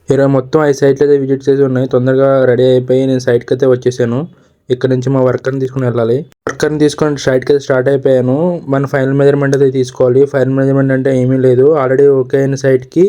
ఈరోజు మొత్తం 5 సైట్లు అయితే విజిట్ చేసి ఉన్నాయి. తొందరగా రెడీ అయిపోయి నేను సైట్కి అయితే వచ్చేసాను. ఇక్కడ నుంచి మా వర్కర్ని తీసుకుని వెళ్ళాలి. వర్కర్ని తీసుకొని సైట్కి అయితే స్టార్ట్ అయిపోయాను. మన ఫైనల్ మెజర్మెంట్ అయితే తీసుకోవాలి. ఫైనల్ మెజర్మెంట్ అంటే ఏమీ లేదు, ఆల్రెడీ ఓకే అయిన సైట్కి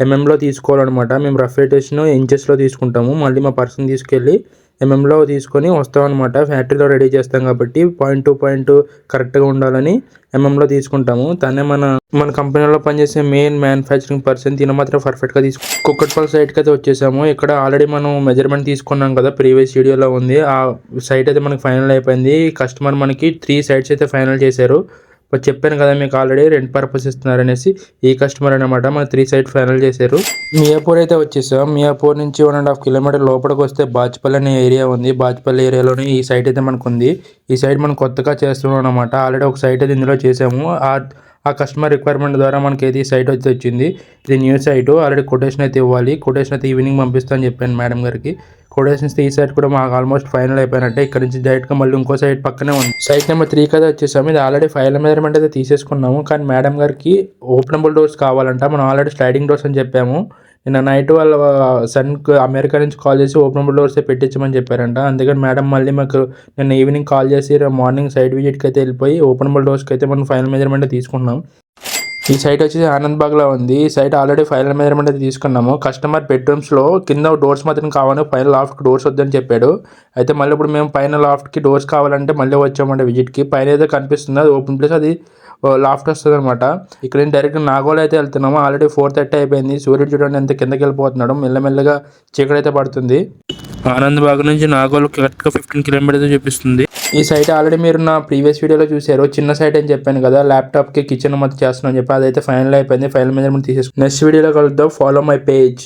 ఎంఎంలో తీసుకోవాలన్నమాట. మేము రఫ్ రేటేషన్ ఇంచెస్లో తీసుకుంటాము. మళ్ళీ మా పర్సన్ తీసుకెళ్ళి ఎంఎంలో తీసుకొని వస్తామన్నమాట. ఫ్యాక్టరీలో రెడీ చేస్తాం కాబట్టి పాయింట్ టు పాయింట్ కరెక్ట్గా ఉండాలని ఎంఎంలో తీసుకుంటాము. తనే మన కంపెనీలో పనిచేసే మెయిన్ మ్యానుఫ్యాక్చరింగ్ పర్సన్. తిన మాత్రం పర్ఫెక్ట్గా కుక్కట్పల్లి సైట్కి అయితే వచ్చేసాము. ఇక్కడ ఆల్రెడీ మనం మెజర్మెంట్ తీసుకున్నాం కదా, ప్రీవియస్ వీడియోలో ఉంది. ఆ సైట్ అయితే మనకి ఫైనల్ అయిపోయింది. కస్టమర్ మనకి 3 సైట్స్ అయితే ఫైనల్ చేశారు. చెప్పాను కదా మీకు ఆల్రెడీ రెంట్ పర్పస్ ఇస్తున్నారనేసి. ఈ కస్టమర్ అనమాట మన 3 సైట్ ఫైనల్ చేశారు. మియాపూర్ అయితే వచ్చేసాం. మియాపూర్ నుంచి 1.5 కిలోమీటర్ లోపలికి వస్తే బాచ్పల్లి అనే ఏరియా ఉంది. బాచ్పల్లి ఏరియాలోనే ఈ సైట్ అయితే మనకు ఉంది. ఈ సైట్ మనం కొత్తగా చేస్తున్నాం అనమాట. ఆల్రెడీ ఒక సైట్ అయితే ఇందులో చేసాము. ఆ కస్టమర్ రిక్వైర్మెంట్ ద్వారా మనకి అయితే ఈ సైట్ అయితే వచ్చింది. ఇది న్యూ సైట్. ఆల్రెడీ కొటేషన్ అయితే ఇవ్వాలి. కొటేషన్ అయితే ఈవినింగ్ పంపిస్తా అని చెప్పాను మేడం గారికి. కొటేషన్స్ ఈ సైట్ కూడా మాకు ఆల్మోస్ట్ ఫైనల్ అయిపోయినట్టే. ఇక్కడ నుంచి డైరెక్ట్గా మళ్ళీ ఇంకో సైట్ పక్కనే ఉంది. సైట్ నెంబర్ 3 కదా వచ్చేసాము. ఇది ఆల్రెడీ ఫైనల్ మెజర్మెంట్ అయితే తీసేసుకున్నాము. కానీ మేడం గారికి ఓపెనబుల్ డోర్స్ కావాలంట. మనం ఆల్రెడీ స్లైడింగ్ డోర్స్ అని చెప్పాము. నిన్న నైట్ వాళ్ళ సన్కి అమెరికా నుంచి కాల్ చేసి ఓపెనబుల్ డోర్సే పెట్టించమని చెప్పారంట. అందుకని మేడం మళ్ళీ మాకు నిన్న ఈవినింగ్ కాల్ చేసి మార్నింగ్ సైట్ విజిట్కి అయితే వెళ్ళిపోయి ఓపెనబుల్ డోర్స్కి అయితే మనం ఫైనల్ మెజర్మెంట్ తీసుకున్నాం. ఈ సైట్ వచ్చేసి ఆనంద్ బాగ్లో ఉంది. ఈ సైట్ ఆల్రెడీ ఫైనల్ మెజర్మెంట్ అయితే తీసుకున్నాము. కస్టమర్ బెడ్రూమ్స్లో కింద డోర్స్ మాత్రం కావాలి, పైన లాఫ్ట్కి డోర్స్ వద్దని చెప్పాడు. అయితే మళ్ళీ ఇప్పుడు మేము పైన లాఫ్ట్కి డోర్స్ కావాలంటే మళ్ళీ వచ్చామంటే విజిట్కి. పైన అయితే కనిపిస్తుంది అది ఓపెన్ ప్లేస్, అది లాఫ్ట్ వస్తుంది అనమాట. ఇక్కడ నేను డైరెక్ట్ నాగోల్ అయితే వెళ్తున్నాము. ఆల్రెడీ 4:30 అయిపోయింది. సూర్యుడు చూడండి ఎంత కిందకి వెళ్ళిపోతున్నాడు. మెల్లమెల్లగా చీకటి అయితే పడుతుంది. ఆనంద్ బాగ్ నుంచి నాగోల్ కరెక్ట్గా 15 కిలోమీటర్స్ చూపిస్తుంది. ఈ సైట్ ఆల్రెడీ మీరు నా ప్రీవియస్ వీడియోలో చూసారు. చిన్న సైట్ అని చెప్పాను కదా, ల్యాప్టాప్కి కిచెన్ మొత్తం చేస్తున్నాను అని చెప్పి. అదైతే ఫైనల్ అయిపోయింది. ఫైనల్ మెజర్మెంట్ తీసేసుకుని నెక్స్ట్ వీడియోలో కలుద్దాం. Follow my page.